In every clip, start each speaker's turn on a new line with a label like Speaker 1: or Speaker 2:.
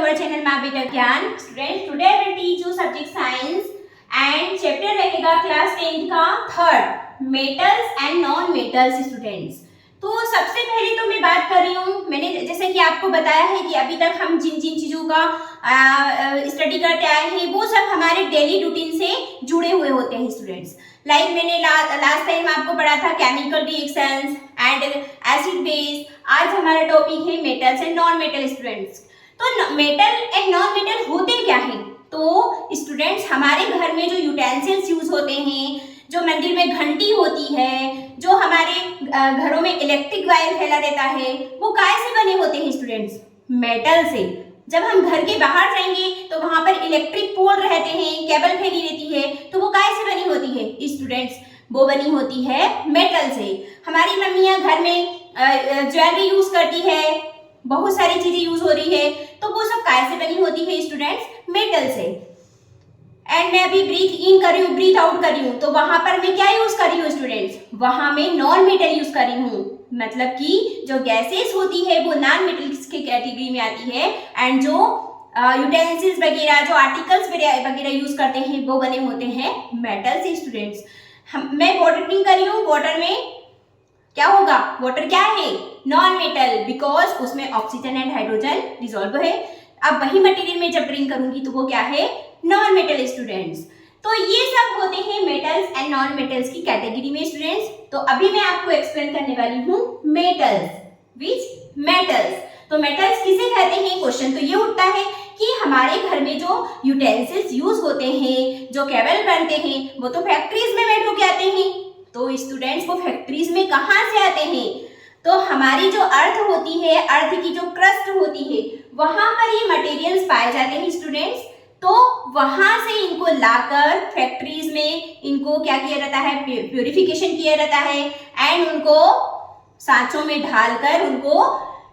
Speaker 1: our channel माँ बेटा ज्ञान। Students, today I will teach you subject science and chapter रहेगा class 10th का third metals and non metals students। तो सबसे पहले तो मैं बात कर रही हूँ, मैंने जैसे कि आपको बताया है कि अभी तक हम जिन जिन चीज़ों का स्टडी करते आए हैं वो सब हमारे डेली रूटीन से जुड़े हुए होते हैं स्टूडेंट्स। लाइक मैंने लास्ट टाइम आपको पढ़ा था chemical reactions and acid base. आज हमारा टॉपिक है metals and non metal students. तो मेटल एंड नॉन मेटल होते क्या हैं? तो स्टूडेंट्स हमारे घर में जो यूटेंसिल्स यूज होते हैं, जो मंदिर में घंटी होती है, जो हमारे घरों में इलेक्ट्रिक वायर फैला देता है, वो काय से बने होते हैं स्टूडेंट्स? मेटल से। जब हम घर के बाहर जाएंगे तो वहां पर इलेक्ट्रिक पोल रहते हैं, केबल फैली रहती है, तो वो काय से बनी होती है स्टूडेंट्स? वो बनी होती है मेटल से। हमारी मम्मियां घर में ज्वेलरी यूज करती है, बहुत सारी चीजें यूज हो रही है, तो वो सब काय से बनी होती है स्टूडेंट्स? मेटल से। एंड मैं अभी ब्रीथ इन कर रही हूँ, ब्रीथ आउट कर रही हूँ, तो वहां पर मैं क्या यूज कर रही हूँ स्टूडेंट्स? वहां में नॉन मेटल यूज कर रही हूँ। मतलब कि जो गैसेस होती है वो नॉन मेटल्स की कैटेगरी में आती है, एंड जो यूटेंसिल्स वगैरह, जो आर्टिकल्स वगैरह यूज करते हैं वो बने होते हैं मेटल से स्टूडेंट्स। मैं वाटर ड्रिंक कर रही हूँ, वाटर में क्या होगा? वाटर क्या है? नॉन मेटल, बिकॉज उसमें ऑक्सीजन एंड हाइड्रोजन डिसॉल्व है। अब वही मटेरियल में जब ड्रिंक करूंगी तो वो क्या है? Non metal students. तो ये सब होते हैं मेटल्स एंड नॉन मेटल्स की कैटेगरी में स्टूडेंट्स। तो अभी मैं आपको एक्सप्लेन करने वाली हूँ मेटल्स। विच मेटल्स? तो मेटल्स किसे कहते हैं? क्वेश्चन तो ये उठता है कि हमारे घर में जो यूटेंसिल्स यूज होते हैं, जो केबल बनते हैं, वो तो फैक्ट्रीज में मेड होके आते हैं। तो स्टूडेंट्स वो फैक्ट्रीज में कहाँ से आते हैं? तो हमारी जो अर्थ होती है, अर्थ की जो क्रस्ट होती है, वहां पर ये मटेरियल्स पाए जाते हैं स्टूडेंट्स। तो वहां से इनको लाकर फैक्ट्रीज में इनको क्या किया जाता है? प्यूरिफिकेशन किया जाता है, एंड उनको सांचों में ढालकर उनको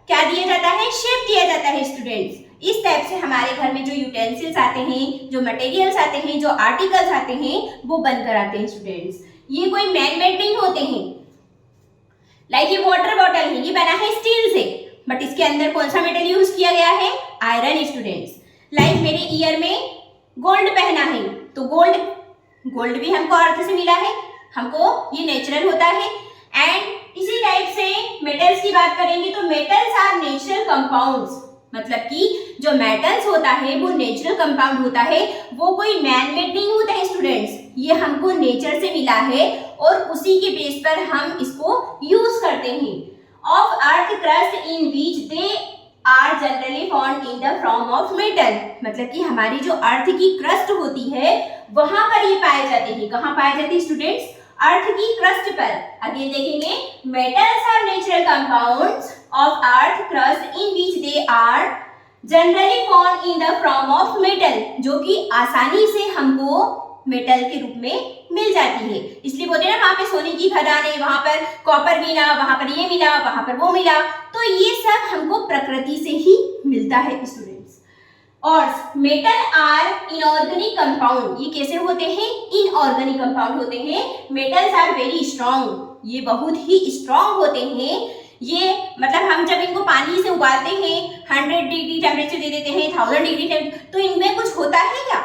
Speaker 1: क्या दिया जाता है? शेप दिया जाता है स्टूडेंट्स। इस टाइप से हमारे घर में जो यूटेंसिल्स आते हैं, जो मटेरियल्स आते हैं, जो आर्टिकल्स आते हैं, वो बनकर आते हैं स्टूडेंट्स। ये कोई मैन मेड नहीं होते हैं। लाइक ये वाटर बॉटल है, ये बना है स्टील से, बट इसके अंदर कौन सा मेटल यूज किया गया है? Iron students. लाइक मेरे ईयर में गोल्ड पहना है, तो गोल्ड भी हमको अर्थ से मिला है, हमको ये नेचुरल होता है। एंड इसी टाइप से मेटल्स की बात करेंगे तो मेटल्स आर नेचुरल कंपाउंड्स। मतलब कि जो मेटल्स होता है वो नेचुरल कंपाउंड होता है, वो कोई मैन मेड नहीं होता है स्टूडेंट्स। ये हमको नेचर से मिला है और उसी के बेस पर हम इसको यूज करते हैं। Of earth crust in which they are generally found in the form of metal. मतलब कि हमारी जो अर्थ की क्रस्ट होती है वहां पर ये पाए जाते हैं। कहाँ पाए जाते हैं स्टूडेंट्स? अर्थ की क्रस्ट पर। अगेन देखेंगे, metals are natural compounds of earth crust in which they are generally found in the form of metal, जो कि आसानी से हमको मेटल के रूप में मिल जाती है। इसलिए बोलते हैं ना, वहां पे सोने की खदान है, वहां पर कॉपर मिला, वहां पर ये मिला, वहां पर वो मिला। तो ये सब हमको प्रकृति से ही मिलता है स्टूडेंट्स। और मेटल आर इनऑर्गेनिक कंपाउंड। ये कैसे होते हैं? इनऑर्गेनिक कंपाउंड होते हैं। मेटल्स आर वेरी स्ट्रॉन्ग, ये बहुत ही स्ट्रॉन्ग होते हैं। ये मतलब हम जब इनको पानी से उबालते हैं, 100 डिग्री टेम्परेचर दे देते हैं, 1000 डिग्री टेम्परेचर, तो इनमें कुछ होता है क्या?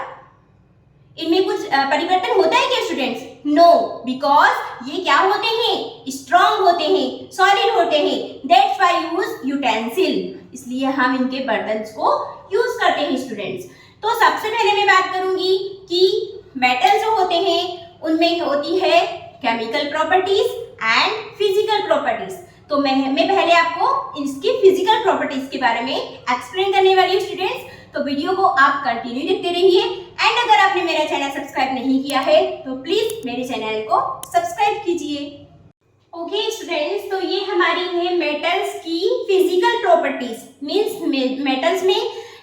Speaker 1: इनमें कुछ परिवर्तन होता है क्या स्टूडेंट्स? नो, बिकॉज ये क्या होते हैं? स्ट्रॉन्ग होते हैं, सॉलिड होते हैं। दैट्स व्हाई यूज यूटेंसिल, इसलिए हम इनके बर्तन को यूज करते हैं स्टूडेंट्स। तो सबसे पहले मैं बात करूंगी कि मेटल जो होते हैं उनमें होती है chemical properties and physical properties. तो मैं पहले आपको इसकी फिजिकल प्रॉपर्टीज के बारे में एक्सप्लेन करने वाली हूँ स्टूडेंट्स। तो वीडियो को आप कंटिन्यू देखते रहिए, एंड अगर आपने मेरा चैनल सब्सक्राइब नहीं किया है तो प्लीज मेरे चैनल को सब्सक्राइब कीजिए। ओके स्टूडेंट्स, तो ये हमारी है मेटल्स की फिजिकल प्रॉपर्टीज। मींस मेटल्स में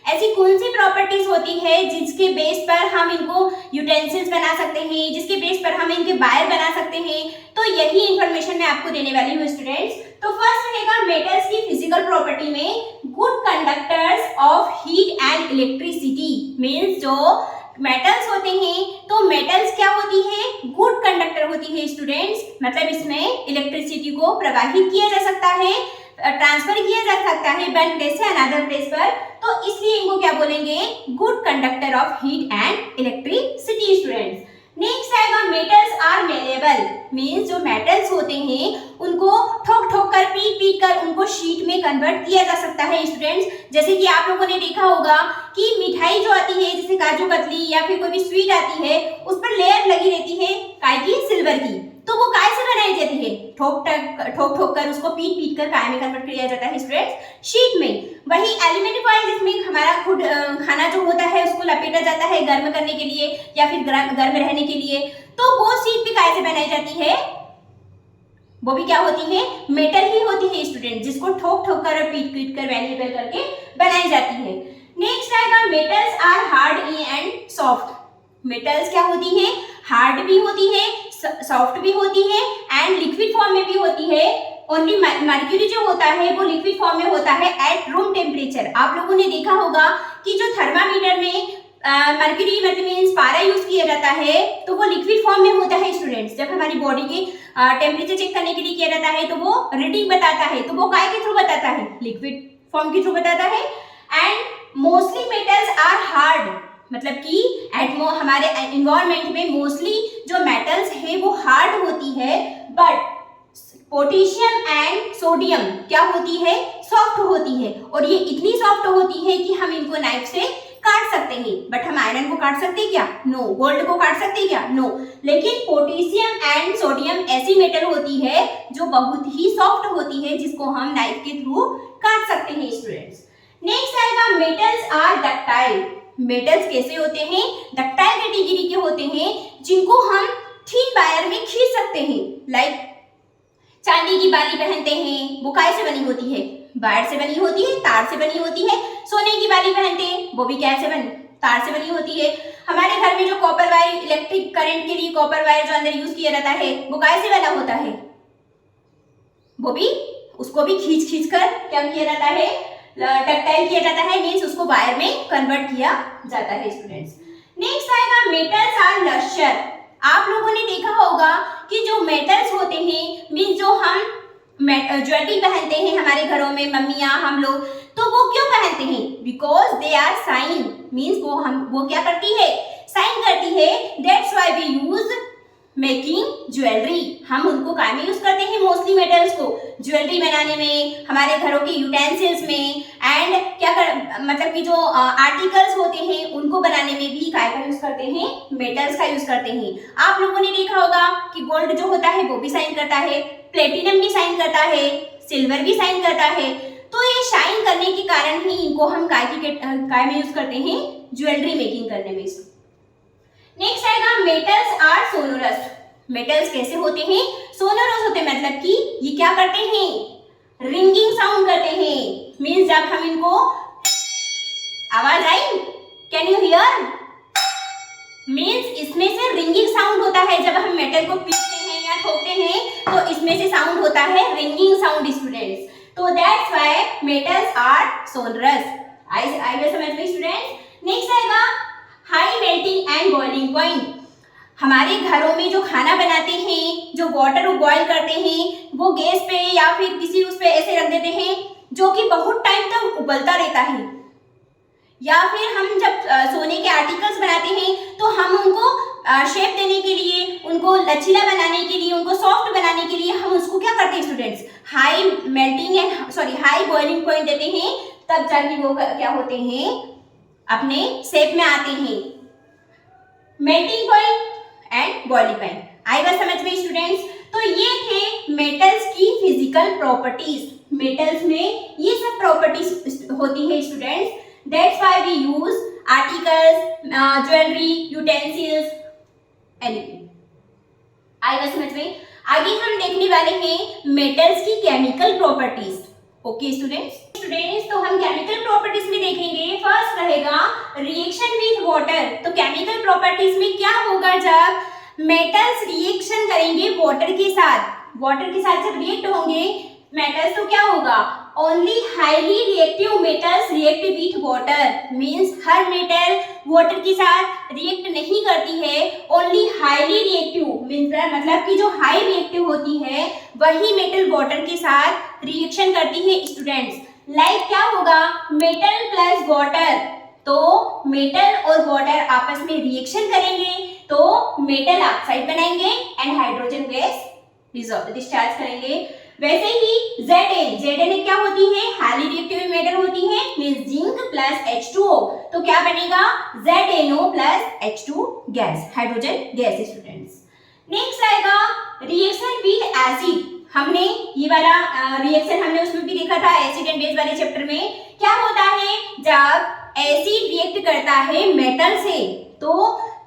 Speaker 1: ऐसी कौन सी प्रॉपर्टीज होती है जिसके बेस पर हम इनको यूटेंसिल्स बना सकते हैं, जिसके बेस पर हम इनके वायर बना सकते हैं। तो यही इंफॉर्मेशन मैं आपको देने वाली हूँ स्टूडेंट्स। तो फर्स्ट रहेगा मेटल्स की फिजिकल प्रॉपर्टी में good conductors of heat and electricity. Means जो मेटल्स होते हैं, तो मेटल्स क्या होती है? गुड कंडक्टर होती है स्टूडेंट्स। मतलब इसमें इलेक्ट्रिसिटी को प्रवाहित किया जा सकता है। ट्रांसफर किया जा सकता है वन प्लेस से अनदर प्लेस पर, तो इसलिए इनको क्या बोलेंगे, good conductor of heat and electricity students. Next आएगा मेटल्स आर मेलेबल, मीन्स जो मेटल्स होते हैं उनको ठोक ठोक कर पीट पीट कर उनको शीट में कन्वर्ट किया जा सकता है स्टूडेंट्स। जैसे कि आप लोगों ने देखा होगा कि मिठाई जो आती है जैसे काजू कतली या फिर कोई भी स्वीट आती है उस पर लेयर लगी रहती है काय की, सिल्वर की, तो वो काय से बनाई जाती है, ठोक ठोक कर उसको पीट पीट कर काय में कन्वर्ट किया जाता है स्टूडेंट्स, शीट में। वही एल्यूमिनियम फॉइल जिसमें हमारा खुद खाना जो होता है उसको लपेटा जाता है गर्म करने के लिए या फिर गर्म रहने के लिए, तो वो शीट भी काय से बनाई जाती है, वो भी क्या होती है, मेटल ही होती है स्टूडेंट, जिसको ठोक ठोक कर और पीट पीट कर वेल्यूएबल करके बनाई जाती है। नेक्स्ट आएगा metals are hard and soft. Metals क्या होती है, हार्ड भी होती है, सॉफ्ट भी होती है एंड लिक्विड फॉर्म में भी होती है। ओनली मर्क्यूरी जो होता है वो लिक्विड फॉर्म में होता है एट रूम टेम्परेचर। आप लोगों ने देखा होगा कि जो थर्मामीटर में मर्क्यूरी मतलब मीन्स पारा यूज किया जाता है तो वो लिक्विड फॉर्म में होता है स्टूडेंट्स। जब हमारी बॉडी के टेम्परेचर चेक करने के लिए किया जाता है तो वो रीडिंग बताता है, तो वो काय के थ्रू बताता है, लिक्विड फॉर्म के थ्रू बताता है। And mostly metals are hard, मतलब कि हमारे एनवायरनमेंट में मोस्टली जो मेटल्स है वो हार्ड होती है, बट पोटेशियम एंड सोडियम क्या होती है, सॉफ्ट होती है। और ये इतनी सॉफ्ट होती है कि हम इनको नाइफ से काट सकते हैं, बट हम आयरन को काट सकते हैं क्या, नो। गोल्ड को काट सकते हैं क्या, नो। लेकिन पोटेशियम एंड सोडियम ऐसी मेटल होती है जो बहुत ही सॉफ्ट होती है, जिसको हम नाइफ के थ्रू काट सकते हैं स्टूडेंट्स। नेक्स्ट आएगा मेटल्स आर डक्टाइल। मेटल्स कैसे होते हैं, डक्टाइल कैटेगरी के होते हैं, जिनको हम थिन वायर में खींच सकते हैं। लाइक चांदी की बाली पहनते हैं, वो काय से बनी होती है, वायर से बनी होती है, तार से बनी होती है। सोने की बाली पहनते हैं, वो भी क्या से बनी, तार से बनी होती है। हमारे घर में जो कॉपर वायर, इलेक्ट्रिक करंट के लिए कॉपर वायर जो अंदर यूज किया जाता है वो काय से बना होता है, वो भी उसको भी खींच खींच कर क्या किया जाता है, डक्टाइल किया जाता है, मीन्स उसको वायर में कन्वर्ट किया जाता है स्टूडेंट्स। नेक्स्ट आएगा मेटल्स आर लस्टर। आप लोगों ने देखा होगा कि जो मेटल्स होते हैं मीन्स जो हम ज्वेलरी पहनते हैं हमारे घरों में मम्मियाँ हम लोग, तो वो क्यों पहनते हैं, because they are shine, means वो क्या करती है, साइन करती है। That's why we use making jewellery. हम उनको काय में यूज करते हैं, मोस्टली मेटल्स को ज्वेलरी बनाने में, हमारे घरों के यूटेंसिल्स में, एंड मतलब कि जो आर्टिकल्स होते हैं उनको बनाने में भी काय का यूज करते हैं, मेटल्स का यूज करते हैं। आप लोगों ने देखा होगा कि गोल्ड जो होता है वो भी साइन करता है, प्लेटिनम भी साइन करता है, सिल्वर भी साइन करता है। तो ये शाइन करने के कारण ही इनको हम काय में यूज करते हैं, ज्वेलरी मेकिंग करने में। नेक्स्ट आएगा मेटल्स आर सोनोरस। मेटल्स कैसे होते हैं, सोनोरस होते हैं, मतलब कि ये क्या करते हैं, रिंगिंग साउंड करते हैं। मीन्स जब हम इनको आवाज आई, कैन यू हियर, मीन्स इसमें से रिंगिंग साउंड होता है। जब हम मेटल को पीटते हैं या ठोकते हैं तो इसमें से साउंड होता है रिंगिंग साउंड स्टूडेंट्स। तो that's why metals are sonorous. I will समझ में स्टूडेंट्स। नेक्स्ट आएगा high melting and boiling point. हमारे घरों में जो खाना बनाते हैं, जो वाटर बॉईल करते हैं, वो गैस पे या फिर किसी उस पे ऐसे रख देते हैं जो कि बहुत टाइम तक उबलता रहता है। या फिर हम जब सोने के आर्टिकल्स बनाते हैं तो हम उनको शेप देने के लिए, उनको लचीला बनाने के लिए, उनको सॉफ्ट बनाने के लिए हम उसको क्या करते हैं स्टूडेंट्स, हाई बॉइलिंग पॉइंट देते हैं, तब जाके वो क्या होते हैं, अपने शेप में आते हैं। Melting point and boiling point. आई बात समझ में स्टूडेंट्स। तो ये थे मेटल्स की फिजिकल प्रॉपर्टीज। मेटल्स में ये सब प्रॉपर्टीज होती है students. That's why we use articles, jewellery, utensils, anything. आई बात समझ में। आगे हम देखने वाले हैं मेटल्स की केमिकल प्रॉपर्टीज। Okay students. तो हम केमिकल प्रॉपर्टीज में देखेंगे। फर्स्ट रहेगा रिएक्शन विथ वाटर। तो केमिकल प्रॉपर्टीज में क्या होगा, जब मेटल्स रिएक्शन करेंगे वाटर के साथ जब रिएक्ट होंगे, मेटल्स तो क्या होगा, only highly reactive metals react with water, means her metal water के साथ रिएक्ट नहीं करती है, ओनली हाईली रिएक्टिव मीन्स मतलब कि जो हाई रिएक्टिव होती है वही मेटल वाटर के साथ रिएक्शन करती है स्टूडेंट्स। लाइक क्या होगा, मेटल प्लस वाटर, तो मेटल और वाटर आपस में रिएक्शन करेंगे तो मेटल ऑक्साइड बनाएंगे एंड हाइड्रोजन गैस डिस्चार्ज करेंगे। वैसे ही Zn क्या होती है, हाईली रिएक्टिव मेटल होती है, मींस जिंक प्लस H2O, तो क्या बनेगा ZnO plus H2 gas, hydrogen gas students. Next आएगा रिएक्शन विद एसिड। हमने ये वाला रिएक्शन हमने उसमें भी देखा था एसिड एंड बेस वाले चैप्टर में। क्या होता है, जब एसिड रिएक्ट करता है मेटल से, तो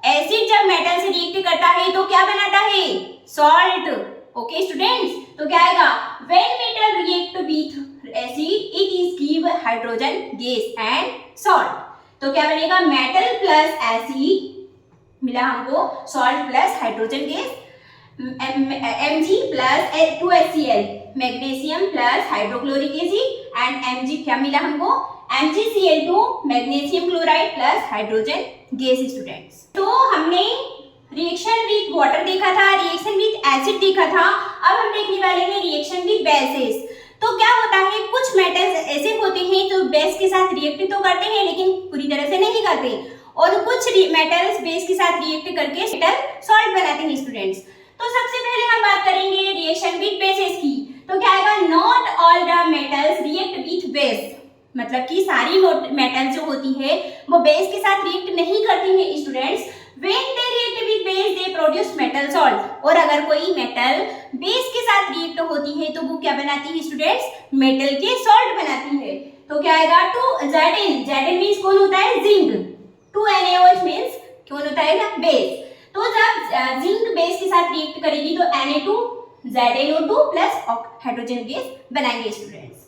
Speaker 1: एसिड जब मेटल से रिएक्ट करता है तो क्या बनाता है, सॉल्ट। ओके स्टूडेंट्स, तो क्या आएगा, when metal react with acid it is give hydrogen gas and salt. तो क्या बनेगा, मेटल प्लस एसिड मिला हमको salt plus hydrogen gas, Mg plus 2HCl, magnesium plus hydrochloric acid and Mg क्या मिला हमको, MgCl2, magnesium chloride plus hydrogen gas students. तो हमने रिएक्शन विद वाटर देखा था, रिएक्शन विद एसिड देखा था, अब हम देखने वाले हैं रिएक्शन विद बेसेस। तो क्या होता है, कुछ मेटल्स ऐसे होते हैं जो बेस के साथ रिएक्ट तो करते हैं लेकिन पूरी तरह से नहीं करते, और कुछ मेटल्स बेस के साथ रिएक्ट करके मेटल सॉल्ट बनाते हैं स्टूडेंट्स। तो सबसे पहले हम बात करेंगे रिएक्शन विद बेसेस की। तो क्या आएगा, not all the metals react with base, मतलब कि सारी मेटल जो होती है वो बेस के साथ रिएक्ट नहीं करती है students. When they react with base, they produce metal salt. और अगर कोई मेटल बेस के साथ रिएक्ट होती है तो वो क्या बनाती है स्टूडेंट्स, मेटल के सॉल्ट बनाती है। तो क्या आएगा, टू Zn मीन्स कौन होता है, जिंक, 2NaOH मीन्स कौन होता है ना, बेस। तो जब जिंक बेस के साथ रिएक्ट करेगी तो Na2ZnO2 प्लस हाइड्रोजन गैस बनाएंगे स्टूडेंट्स।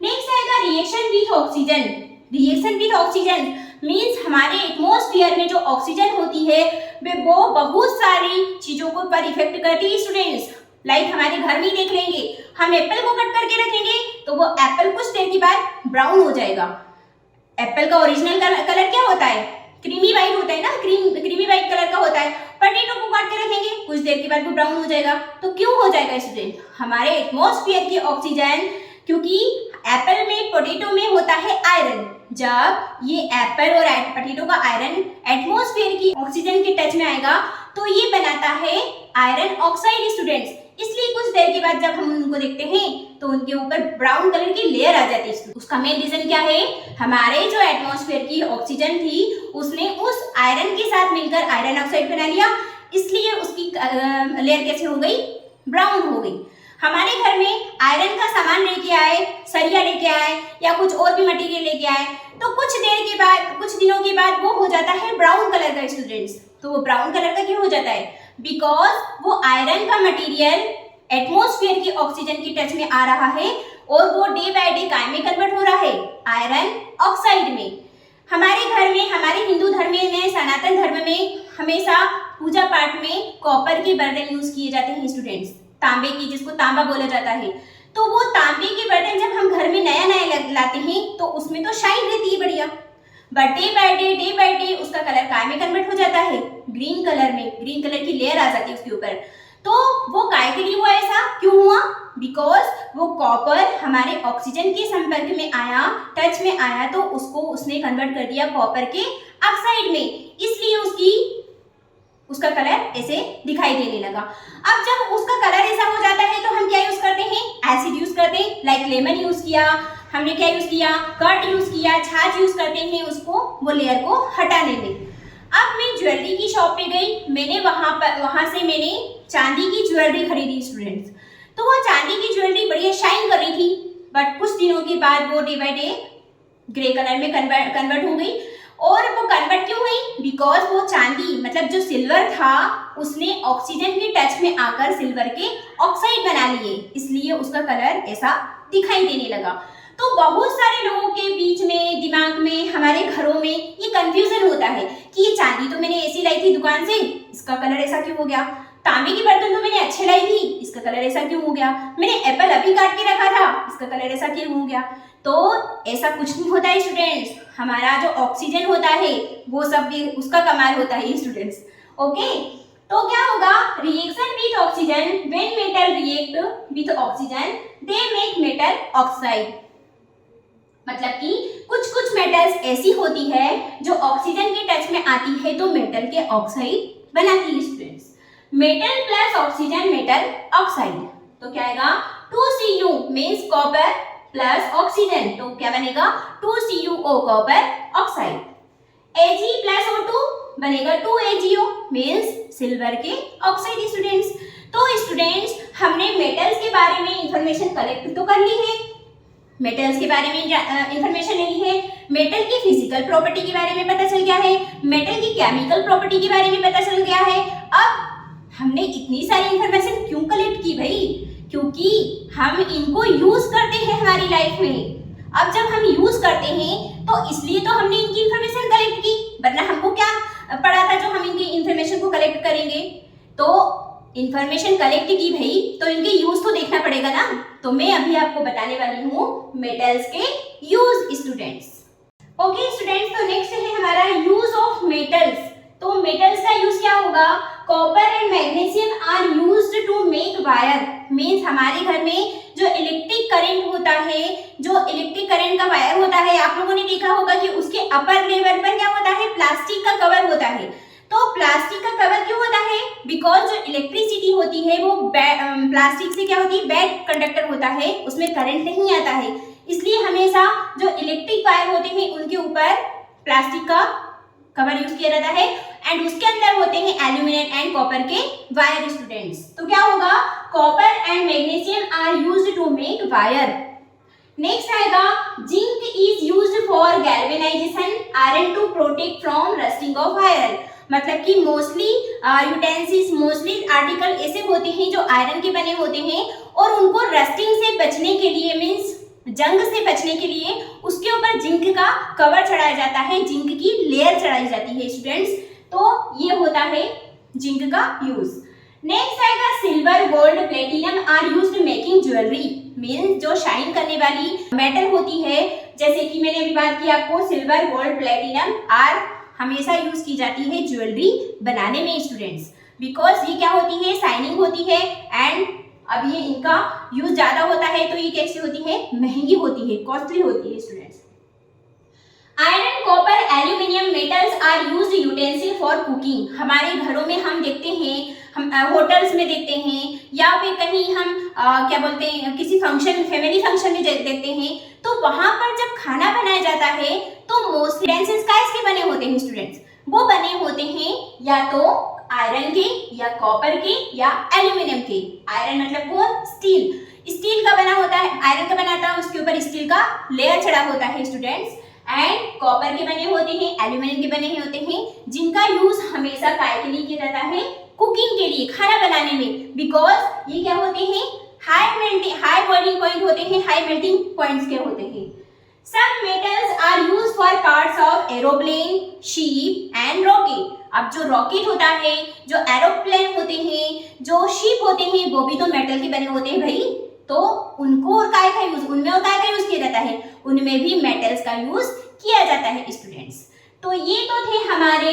Speaker 1: नेक्स्ट आएगा reaction with oxygen. Reaction with oxygen means हमारे एटमॉस्फेयर में जो ऑक्सीजन होती है वो बहुत सारी चीजों को पर इफेक्ट करती है स्टूडेंट्स। लाइक हमारे घर में देख लेंगे, हम एप्पल को कट करके रखेंगे तो वो एप्पल कुछ देर के बाद ब्राउन हो जाएगा। एप्पल का ओरिजिनल कलर क्या होता है, क्रीमी व्हाइट होता है ना, क्रीमी व्हाइट कलर का होता है। पोटैटो को काट के रखेंगे कुछ देर के बाद वो ब्राउन हो जाएगा। तो क्यों हो जाएगा स्टूडेंट, हमारे एटमॉस्फेयर की ऑक्सीजन, क्योंकि एप्पल में पोटैटो में होता है आयरन, जब ये एप्पल और पोटैटो का आयरन एटमॉस्फेयर की ऑक्सीजन के टच में आएगा तो ये बनाता है आयरन ऑक्साइड स्टूडेंट्स। इसलिए कुछ देर के बाद जब हम उनको देखते हैं तो उनके ऊपर ब्राउन कलर की लेयर आ जाती है। उसका मेन रीजन क्या है, हमारे जो एटमॉस्फेयर की ऑक्सीजन थी उसने उस आयरन के साथ मिलकर आयरन ऑक्साइड बना लिया, इसलिए उसकी लेयर कैसे हो गई, ब्राउन हो गई। हमारे घर में आयरन का सामान लेके आए, सरिया लेके आए या कुछ और भी मटेरियल लेके आए, तो कुछ देर के बाद, कुछ दिनों के बाद वो हो जाता है ब्राउन कलर का स्टूडेंट्स। तो वो ब्राउन कलर का क्यों हो जाता है, बिकॉज वो आयरन का मटेरियल एटमॉस्फेयर की ऑक्सीजन की टच में आ रहा है और वो डे बाय डे काय में कन्वर्ट हो रहा है, आयरन ऑक्साइड में। हमारे घर में, हमारे हिंदू धर्म में, सनातन धर्म में हमेशा पूजा पाठ में कॉपर के बर्तन यूज किए जाते हैं स्टूडेंट्स, तांबे की, जिसको तांबा बोला जाता है। तो वो तांबे के बर्तन जब हम घर में नया नया लाते हैं तो उसमें तो शाइन रहती है बढ़िया, बट डे बाय डे उसका कलर काय में कन्वर्ट हो जाता है, ग्रीन कलर में, ग्रीन कलर की लेयर आ जाती है उसके ऊपर। तो वो काय के लिए हुआ, ऐसा क्यों हुआ, बिकॉज वो कॉपर हमारे ऑक्सीजन के संपर्क में आया, टच में आया, तो उसको उसने कन्वर्ट कर दिया कॉपर के ऑक्साइड में, इसलिए उसका कलर ऐसे दिखाई देने लगा। अब जब उसका कलर ऐसा हो जाता है तो हम क्या यूज करते हैं, एसिड यूज करते हैं, लाइक लेमन यूज किया, हमने क्या यूज किया, कर्ड यूज किया, छाछ यूज करते हैं उसको, वो लेयर को हटाने में। अब मैं ज्वेलरी की शॉप पे गई, मैंने वहां से मैंने चांदी की ज्वेलरी खरीदी स्टूडेंट्स। तो वो चांदी की ज्वेलरी बढ़िया शाइन कर रही थी, बट कुछ दिनों के बाद वो day by day grey colour में कन्वर्ट हो गई। और वो कन्वर्ट क्यों हुई, बिकॉज वो चांदी मतलब जो सिल्वर था उसने ऑक्सीजन के टच में आकर सिल्वर के ऑक्साइड बना लिए, इसलिए उसका कलर ऐसा दिखाई देने लगा। तो बहुत सारे लोगों के बीच में, दिमाग में, हमारे घरों में ये कंफ्यूजन होता है कि ये चांदी तो मैंने ऐसी लाई थी दुकान से, इसका कलर ऐसा क्यों हो गया। तांबे की बर्तन तो मैंने अच्छे लाई थी, इसका कलर ऐसा क्यों हो गया? मैंने एप्पल अभी काट के रखा था, इसका कलर ऐसा क्यों हो गया? तो ऐसा कुछ नहीं होता है स्टूडेंट्स, हमारा जो ऑक्सीजन होता है वो सब भी उसका कमाल होता है स्टूडेंट्स। ओके, तो क्या होगा? Reaction with oxygen, when metal react with oxygen they make metal oxide. मतलब कि कुछ कुछ मेटल्स ऐसी होती है जो ऑक्सीजन के टच में आती है तो मेटल के ऑक्साइड बनाती है students. Metal plus oxygen metal oxide, तो क्या आएगा? 2Cu means copper plus oxygen, तो क्या बनेगा? 2CuO copper oxide. Ag plus O2 बनेगा 2AgO मींस सिल्वर के ऑक्साइड स्टूडेंट्स। तो स्टूडेंट्स हमने मेटल्स के बारे में इंफॉर्मेशन कलेक्ट तो कर ली है, मेटल्स के बारे में इंफॉर्मेशन ली है, मेटल की फिजिकल प्रॉपर्टी के बारे में पता चल गया है, मेटल की केमिकल प्रॉपर्टी के बारे में पता चल गया है। अब हमने इतनी सारी इंफॉर्मेशन क्यों कलेक्ट की भाई? क्योंकि हम इनको यूज करते हैं हमारी लाइफ में। अब जब हम यूज करते हैं तो इसलिए तो हमने इनकी इंफॉर्मेशन कलेक्ट की, वरना हमको क्या पड़ा था जो हम इनकी इंफॉर्मेशन को कलेक्ट करेंगे? तो इंफॉर्मेशन कलेक्ट की भाई, तो इनके यूज तो देखना पड़ेगा ना। तो मैं अभी आपको बताने वाली हूँ मेटल्स के यूज स्टूडेंट्स। ओके स्टूडेंट्स, तो नेक्स्ट है हमारा यूज ऑफ मेटल्स। तो मेटल्स का यूज क्या होगा? Copper and magnesium are used to make wire, means हमारे घर में जो इलेक्ट्रिक करंट होता है, जो इलेक्ट्रिक करंट का वायर होता है, आप लोगों ने देखा होगा कि उसके अपर लेवल पर क्या होता है? प्लास्टिक का कवर होता है। तो प्लास्टिक का कवर क्यों होता है? बिकॉज जो इलेक्ट्रिसिटी होती है वो प्लास्टिक से क्या होती है? बैड कंडक्टर होता है, उसमें करंट नहीं आता है, इसलिए हमेशा जो इलेक्ट्रिक वायर होते हैं उनके ऊपर प्लास्टिक का कवर यूज किया जाता है, एंड उसके अंदर होते हैं एल्यूमिनियम एंड कॉपर के वायर स्टूडेंट्स। तो क्या होगा? Copper and magnesium are used to make wire. Next आएगा zinc is used for galvanisation iron to protect from rusting of iron. मतलब कि मोस्टली यूटेंसिल्स, मोस्टली आर्टिकल ऐसे होते हैं जो आयरन के बने होते हैं और उनको रस्टिंग से बचने के लिए, मींस जंग से बचने के लिए उसके ऊपर जिंक का कवर चढ़ाया जाता है, जिंक की लेयर चढ़ाई जाती है स्टूडेंट्स। तो ये होता है जिंक का यूज। नेक्स्ट आएगा silver, gold, platinum are used making jewellery, means जो शाइन करने वाली मेटल होती है, जैसे कि मैंने अभी बात की आपको, सिल्वर, गोल्ड, प्लेटिनम आर हमेशा यूज की जाती है ज्वेलरी बनाने में स्टूडेंट्स, बिकॉज ये क्या होती है? शाइनिंग होती है, एंड अब ये इनका यूज ज्यादा होता है तो ये कैसी होती है? महंगी होती है, कॉस्टली होती है students. Iron, copper, aluminium metals are used utensil for cooking. हमारे घरों में हम देखते हैं, हम होटल्स में देखते हैं, या फिर कहीं हम क्या बोलते हैं, किसी फंक्शन, फैमिली फंक्शन में देखते हैं, तो वहां पर जब खाना बनाया जाता है तो मोस्टली यूटेंसिल्स किसके बने होते हैं स्टूडेंट्स? वो बने होते हैं या तो आयरन के, या कॉपर के, या एल्यूमिनियम के। आयरन मतलब कौन? स्टील, स्टील का बना होता है, आयरन का बना था, उसके ऊपर स्टील का लेयर चढ़ा होता है स्टूडेंट्स, एंड कॉपर के बने होते हैं, एल्यूमिनियम के बने होते हैं, जिनका यूज हमेशा काय के लिए किया जाता है? कुकिंग के लिए, खाना बनाने में, बिकॉज ये क्या होते हैं? हाई बॉइलिंग पॉइंट होते हैं, हाई मेल्टिंग पॉइंट्स के होते हैं। Some metals are used for parts of aeroplane, ship and rocket. अब जो रॉकेट होता है, जो एरोप्लेन होते हैं, जो शिप होते हैं, वो भी तो मेटल के बने होते हैं भाई। तो उनको और काय का यूज, उनमें और काय का यूज किया जाता है? उनमें भी मेटल्स का यूज किया जाता है स्टूडेंट्स। तो ये तो थे हमारे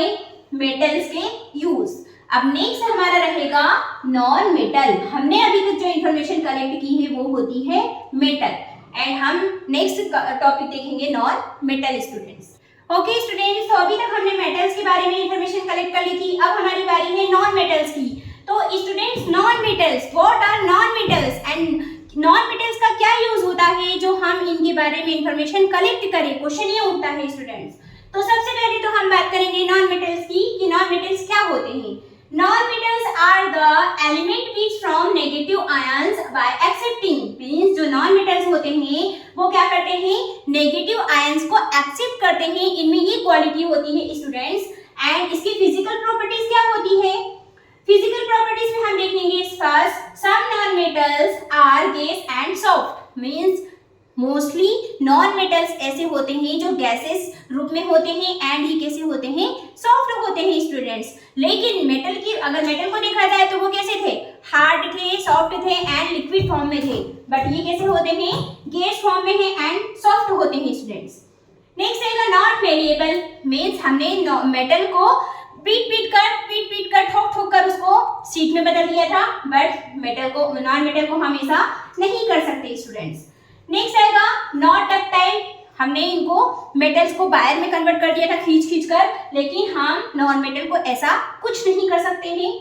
Speaker 1: मेटल्स के यूज। अब नेक्स्ट हमारा रहेगा नॉन मेटल। हमने अभी तक जो इंफॉर्मेशन कलेक्ट की है वो होती है मेटल, एंड हम नेक्स्ट टॉपिक देखेंगे non metal students. Okay students, तो अभी तक हमने मेटल्स के बारे में इंफॉर्मेशन कलेक्ट कर ली थी, अब हमारी बारी है नॉन मेटल्स की। तो students, non metals, what are non metals and non metals का क्या यूज होता है जो हम इनके बारे में इंफॉर्मेशन कलेक्ट करें? क्वेश्चन ये उठता है स्टूडेंट्स। तो सबसे पहले तो हम बात करेंगे नॉन मेटल्स की कि नॉन मेटल्स क्या होते हैं। Non-metals are the element which form negative ions by accepting, means जो non-metals होते हैं वो क्या करते हैं? नेगेटिव आयंस को एक्सेप्ट करते हैं। इनमें ये क्वालिटी होती है स्टूडेंट्स, एंड इसकी फिजिकल प्रॉपर्टीज क्या होती है? फिजिकल प्रॉपर्टीज में हम देखेंगे first, some non-metals are gas and soft, means mostly non metals ऐसे होते हैं जो गैसेस रूप में होते हैं एंड ये कैसे होते हैं, सॉफ्ट होते हैं स्टूडेंट्स। लेकिन मेटल की, अगर मेटल को देखा जाए तो वो कैसे थे, हार्ड थे, सॉफ्ट थे एंड लिक्विड फॉर्म में थे, बट ये कैसे होते हैं, गैस फॉर्म में है एंड सॉफ्ट होते हैं स्टूडेंट्स। नेक्स्ट आएगा नॉट वेरिएबल, मीन्स हमने मेटल को पीट पीट कर ठोक ठोक कर उसको शीट में बदल दिया था, बट मेटल को, नॉन मेटल को हमेशा नहीं कर सकते स्टूडेंट्स। नेक्स्ट आएगा नॉट डक्टाइल, हमने इनको मेटल्स को वायर में कन्वर्ट कर दिया था खींच कर, लेकिन हम नॉन मेटल को ऐसा कुछ नहीं कर सकते हैं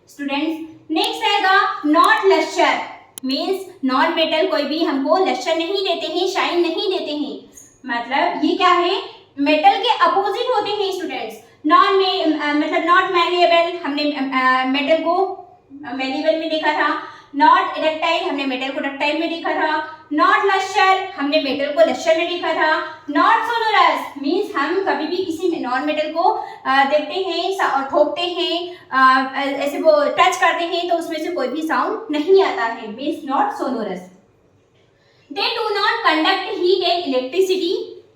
Speaker 1: स्टूडेंट्स। नेक्स्ट आएगा not lustre, means non metal कोई भी हमको लस्टर नहीं देते हैं, शाइन नहीं देते हैं, मतलब ये क्या है, मेटल के अपोजिट होते हैं स्टूडेंट्स। नॉन में मतलब नॉट मैलिएबल, हमने मेटल को मैलिएबल में देखा था। नॉट डक्टाइल, हमने मेटल को डक्टाइल में देखा था। नॉट लस्टर, हमने मेटल को लस्टर में देखा था। नॉट सोनोरस, मीन्स हम कभी भी किसी नॉन मेटल को देखते हैं और ठोकते हैं, ऐसे वो टच करते हैं तो उसमें से कोई भी साउंड नहीं आता है, means not sonorous. They do not conduct heat and electricity.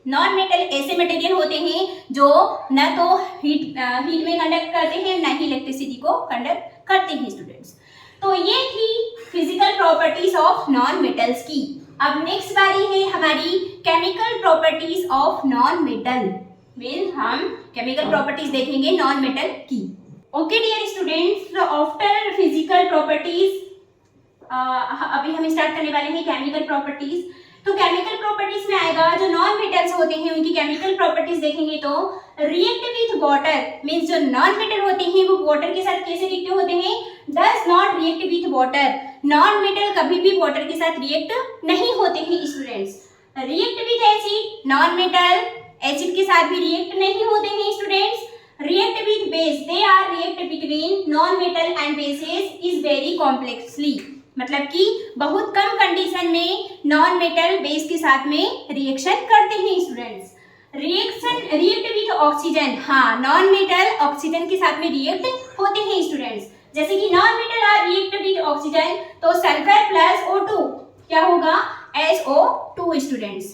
Speaker 1: Non metal ऐसे मटेरियल होते हैं जो न तो हीट में कंडक्ट करते हैं, न ही इलेक्ट्रिसिटी को कंडक्ट करते हैं स्टूडेंट्स। तो ये थी physical properties of non metals की। अब नेक्स्ट बारी है हमारी chemical properties of non metal, means हम केमिकल प्रॉपर्टीज देखेंगे नॉन मेटल की। Okay dear students, after physical properties अभी हम स्टार्ट करने वाले हैं केमिकल प्रॉपर्टीज। तो केमिकल प्रॉपर्टीज में आएगा जो नॉन मेटल्स होते हैं उनकी केमिकल प्रॉपर्टीज देखेंगे तो रिएक्ट विथ वाटर, मींस जो नॉन मेटल होते हैं वो वाटर के साथ कैसे रिएक्ट होते हैं, does not react with water. Non metal कभी भी वाटर के साथ रिएक्ट नहीं होते हैं students. React with acid, non metal acid के साथ भी रिएक्ट नहीं होते हैं students. React with base, they are react between non metal and bases is very complexly, मतलब कि बहुत कम कंडीशन में नॉन मेटल बेस के साथ में रिएक्शन करते हैं स्टूडेंट्स। रिएक्ट विथ ऑक्सीजन, हाँ नॉन मेटल ऑक्सीजन के साथ में रिएक्ट होते हैं स्टूडेंट्स। जैसे कि non metal are react with oxygen, तो सल्फर प्लस O2 क्या होगा, SO2 students,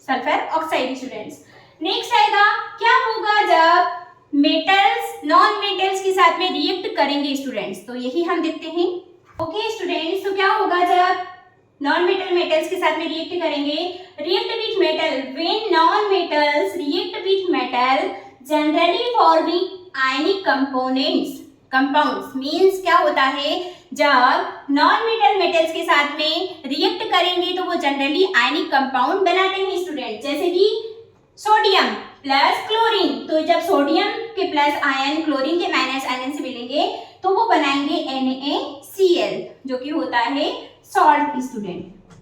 Speaker 1: sulphur oxide students. Next आएगा क्या होगा जब मेटल्स नॉन मेटल्स के साथ में रिएक्ट करेंगे स्टूडेंट्स, तो यही हम देखते हैं। ओके स्टूडेंट्स, तो क्या होगा जब नॉन मेटल मेटल्स के साथ में रिएक्ट करेंगे, react with metal, when non metals react with metal generally forming ionic compounds, means क्या होता है जब नॉन मेटल मेटल्स के साथ में रिएक्ट करेंगे तो वो जनरली आयनिक कंपाउंड बनाते हैं स्टूडेंट। जैसे कि सोडियम प्लस क्लोरीन, तो जब सोडियम के प्लस आयन क्लोरीन के माइनस आयन से मिलेंगे तो वो बनाएंगे NaCl, जो कि होता है सॉल्ट स्टूडेंट।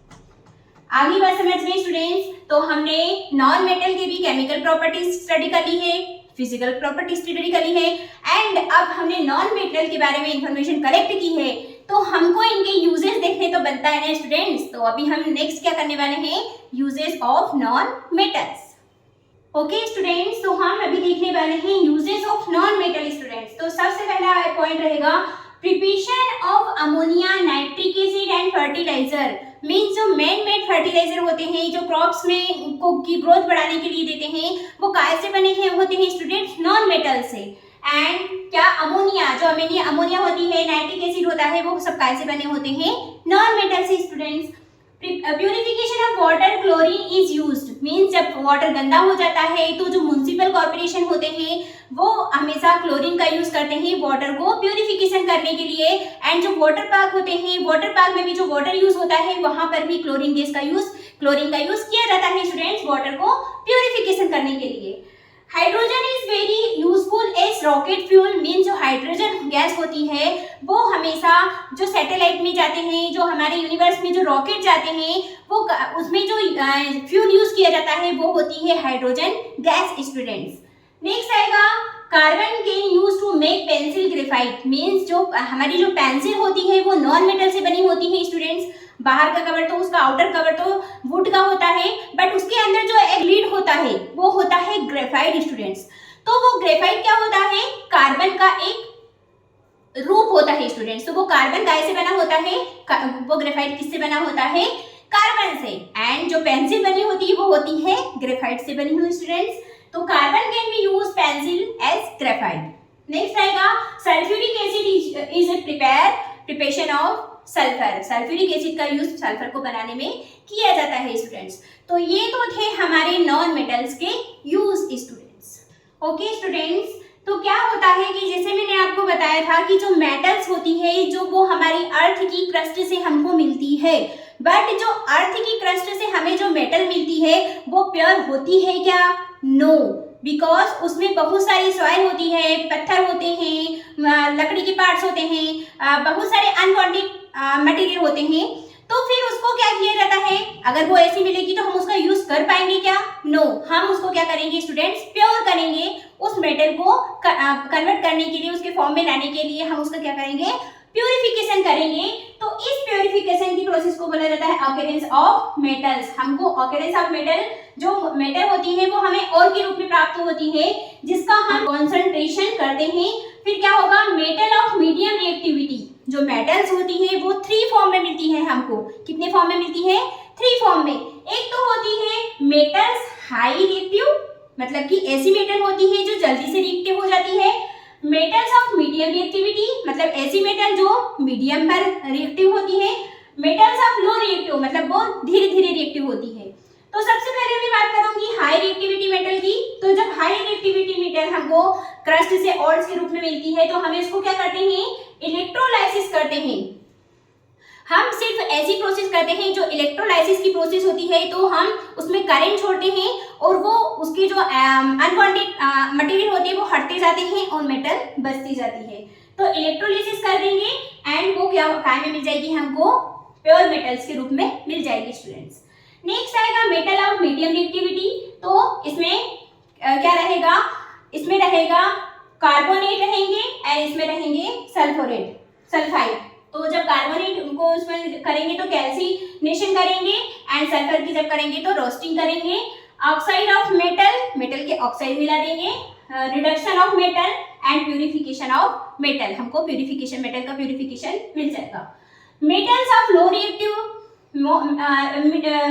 Speaker 1: आगे बात समझ में स्टूडेंट्स, तो हमने नॉन मेटल के भी केमिकल प्रॉपर्टीज स्टडी कर ली है, फिजिकल प्रॉपर्टीज स्टडी कर ली है, एंड अब हमने नॉन मेटल के बारे में इंफॉर्मेशन कलेक्ट की है, तो हमको इनके यूजेस देखने तो बनता है ना स्टूडेंट्स। तो अभी हम नेक्स्ट क्या करने वाले हैं, uses of non metals. Okay students, तो हम अभी देखने वाले हैं uses of non metal students. तो सबसे पहला पॉइंट रहेगा preparation of ammonia, nitric acid and fertiliser, means जो मैन मेड फर्टिलाइजर होते हैं जो क्रॉप्स में की ग्रोथ बढ़ाने के लिए देते हैं, वो काय से बने हैं, होते हैं स्टूडेंट्स नॉन मेटल से। एंड क्या अमोनिया, जो अमोनिया होती है, नाइट्रिक एसिड होता है, वो सब काय से बने होते हैं, नॉन मेटल से students. Purification of water, chlorine is used, means जब वाटर गंदा हो जाता है तो जो म्युनिसिपल कॉर्पोरेशन होते हैं वो हमेशा क्लोरीन का यूज करते हैं वाटर को प्यूरिफिकेशन करने के लिए। एंड जो वाटर पार्क होते हैं, वाटर पार्क में भी जो वाटर यूज होता है वहां पर भी क्लोरीन का यूज किया जाता है स्टूडेंट्स, वाटर को प्यूरिफिकेशन करने के लिए। Hydrogen is very useful as rocket fuel, mean जो हाइड्रोजन गैस होती है वो हमेशा जो सैटेलाइट में जाते हैं, जो हमारे यूनिवर्स में जो रॉकेट जाते हैं, वो उसमें जो फ्यूल यूज किया जाता है वो होती है हाइड्रोजन गैस स्टूडेंट्स। नेक्स्ट आएगा carbon can use to make pencil graphite, means जो हमारी जो पेंसिल होती है वो नॉन मेटल से बनी होती है स्टूडेंट्स। बाहर का कवर तो उसका आउटर कवर तो वुड का होता है, बट उसके अंदर जो एक लीड होता है वो होता है ग्रेफाइट स्टूडेंट्स। तो वो ग्रेफाइट क्या होता है, कार्बन का एक रूप होता है स्टूडेंट्स। तो वो कार्बन काय से बना होता है, वो ग्रेफाइट किससे बना होता है, कार्बन से। एंड जो पेंसिल ग्रेफाइट से बनी हुई स्टूडेंट्स। तो carbon can be use pencil as graphite. Next आएगा sulphuric acid is preparation of sulphur. Sulphuric acid का यूज सल्फर को बनाने में किया जाता है स्टूडेंट्स। तो ये तो थे हमारे नॉन मेटल्स के यूज स्टूडेंट्स। ओके स्टूडेंट्स, तो क्या होता है कि जैसे मैंने आपको बताया था कि जो मेटल्स होती है जो वो हमारी अर्थ की क्रस्ट से हमको मिलती है, बट जो अर्थ की क्रस्ट से हमें जो मेटल मिलती है वो प्योर होती है क्या? नो, बिकॉज उसमें बहुत सारी सॉइल होती है, पत्थर होते हैं, लकड़ी के पार्ट्स होते हैं, बहुत सारे अनवांटेड मटेरियल होते हैं। तो फिर उसको क्या किया जाता है? अगर वो ऐसी मिलेगी तो हम उसका यूज कर पाएंगे क्या? नो, हम उसको क्या करेंगे स्टूडेंट्स? प्योर करेंगे। उस मेटल को कन्वर्ट करने के लिए, उसके फॉर्म में लाने के लिए हम उसका क्या करेंगे? प्यूरिफिकेशन करेंगे। तो इस प्यूरिफिकेशन की प्रोसेस को बोला जाता है ऑकरेंस ऑफ मेटल्स। हमको ऑकरेंस ऑफ मेटल, जो मेटल होती है वो हमें और के रूप में प्राप्त होती है, जिसका हम कॉन्सेंट्रेशन करते हैं। फिर क्या होगा? Metal of medium reactivity. जो मेटल्स होती है वो 3 फॉर्म में मिलती है हमको। कितने फॉर्म में मिलती है? 3 फॉर्म में। एक तो होती है मेटल्स हाई रिएक्टिव, मतलब कि ऐसी मेटल होती है जो जल्दी से रिएक्टिव हो जाती है। मेटल्स ऑफ मीडियम रिएक्टिविटी, मतलब ऐसी मेटल जो मीडियम पर रिएक्टिव होती है। मेटल्स ऑफ लो रिएक्टिव, मतलब वो धीरे धीरे रिएक्टिव होती है। तो सबसे पहले मैं बात करूंगी हाई रिएक्टिविटी मेटल की। तो जब हाई रिएक्टिविटी मेटल हमको क्रस्ट से ऑर्ड्स के रूप में मिलती है तो हमें इसको क्या करते हैं? इलेक्ट्रोलाइसिस करते हैं। हम सिर्फ ऐसी प्रोसेस करते हैं जो इलेक्ट्रोलाइसिस की प्रोसेस होती है, तो हम उसमें करंट छोड़ते हैं और वो उसके जो अनवांटेड मटेरियल होते हैं वो हटते जाते हैं और मेटल बचती जाती है। तो इलेक्ट्रोलाइसिस कर देंगे एंड वो क्या में मिल जाएगी? हमको प्योर मेटल्स के रूप में मिल जाएगी स्टूडेंट्स। नेक्स्ट आएगा मेटल ऑफ मीडियम रिएक्टिविटी। तो इसमें क्या रहेगा? इसमें रहेगा कार्बोनेट रहेंगे एंड इसमें रहेंगे सल्फाइड। तो जब कार्बोनेट को उसमें करेंगे तो कैल्सिनेशन करेंगे एंड सल्फर की जब करेंगे तो रोस्टिंग करेंगे। ऑक्साइड ऑफ मेटल के ऑक्साइड मिला देंगे। Reduction of metal and purification of metal, हमको प्यूरिफिकेशन, मेटल का प्यूरिफिकेशन मिल जाएगा। Metals of low reactive,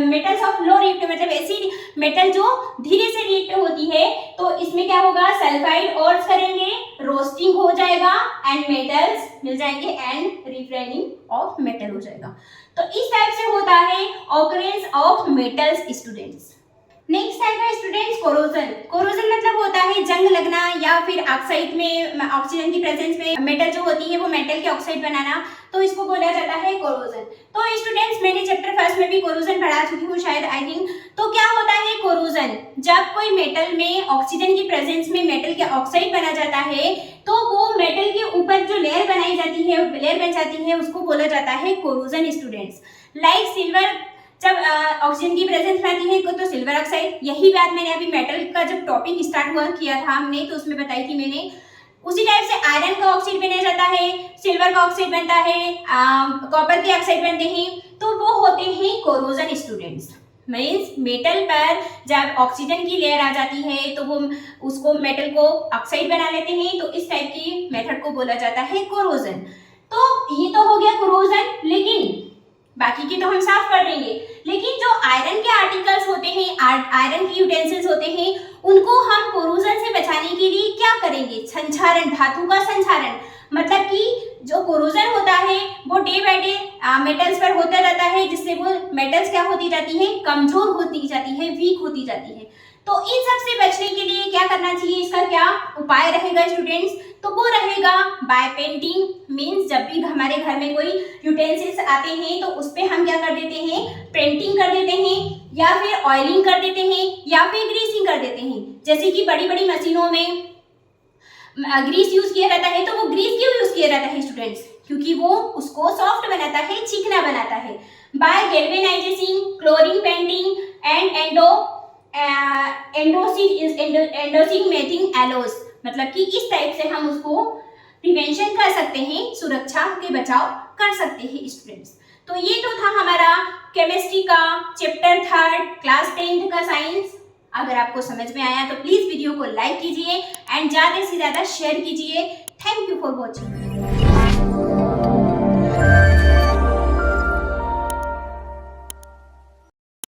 Speaker 1: metals of low reactive मतलब ऐसी मेटल जो धीरे से रिएक्टिव होती है, तो इसमें क्या होगा? सल्फाइड और करेंगे, रोस्टिंग हो जाएगा एंड मेटल्स मिल जाएंगे एंड रिफाइनिंग ऑफ मेटल हो जाएगा। तो इस टाइप से होता है occurrence of metals students. Next आएगा स्टूडेंट्स कोरोजन। कोरोजन मतलब होता है जंग लगना या फिर ऑक्साइड में ऑक्सीजन की प्रेजेंस में मेटल जो होती है वो मेटल के ऑक्साइड बनाना, तो इसको बोला जाता है कोरोजन। तो स्टूडेंट्स मैंने चैप्टर फर्स्ट में भी कोरोजन पढ़ा चुकी हूँ शायद, आई थिंक। तो क्या होता है कोरोजन? जब कोई मेटल में ऑक्सीजन की प्रेजेंस में मेटल के ऑक्साइड बना जाता है तो वो मेटल के ऊपर जो लेयर बनाई जाती है, लेयर बन जाती है, उसको बोला जाता है कोरोजन स्टूडेंट्स। लाइक सिल्वर, जब ऑक्सीजन की प्रेजेंस में आती है तो सिल्वर ऑक्साइड। यही बात मैंने अभी मेटल का जब टॉपिक स्टार्ट किया था हमने, तो उसमें बताई थी मैंने। उसी टाइप से आयरन का ऑक्साइड बना जाता है, सिल्वर का ऑक्साइड बनता है, कॉपर के ऑक्साइड बनते हैं, तो वो होते हैं कोरोजन स्टूडेंट्स। मीन्स मेटल पर जब ऑक्सीजन की लेयर आ जाती है तो वो उसको मेटल को ऑक्साइड बना लेते हैं, तो इस टाइप की मेथड को बोला जाता है कोरोजन। तो ये तो हो गया कोरोजन, लेकिन बाकी के तो हम साफ कर देंगे। लेकिन जो आयरन के आर्टिकल्स होते हैं, आयरन के यूटेंसिल्स होते हैं, उनको हम कोरोजन से बचाने के लिए क्या करेंगे? संक्षारण, धातु का संक्षारण। मतलब कि जो कोरोजन होता है वो डे बाय डे मेटल्स पर होता जाता है, जिससे वो मेटल्स क्या होती जाती है? कमजोर होती जाती है, वीक होती जाती है। तो इन सब से बचने के लिए क्या करना चाहिए? इसका क्या उपाय रहेगा स्टूडेंट्स? तो वो रहेगा बाय पेंटिंग। मीन्स जब भी हमारे घर में कोई यूटेंसिल्स आते हैं तो उस पर हम क्या कर देते हैं? पेंटिंग कर देते हैं, या फिर ऑयलिंग कर देते हैं, या फिर ग्रीसिंग कर देते हैं। जैसे कि बड़ी बड़ी मशीनों में ग्रीस यूज किया जाता है, तो वो ग्रीस क्यों यूज किया जाता है स्टूडेंट्स? क्योंकि वो उसको सॉफ्ट बनाता है, चिकना बनाता है। By galvanising, colouring painting and anodising making alloys, मतलब कि इस टाइप से हम उसको प्रिवेंशन कर सकते हैं, सुरक्षा के बचाव कर सकते हैं स्टूडेंट्स। तो ये तो था हमारा केमिस्ट्री का चैप्टर 3 क्लास 10 का साइंस। अगर आपको समझ में आया तो प्लीज वीडियो को लाइक कीजिए एंड ज्यादा से ज्यादा शेयर कीजिए। Thank you for watching.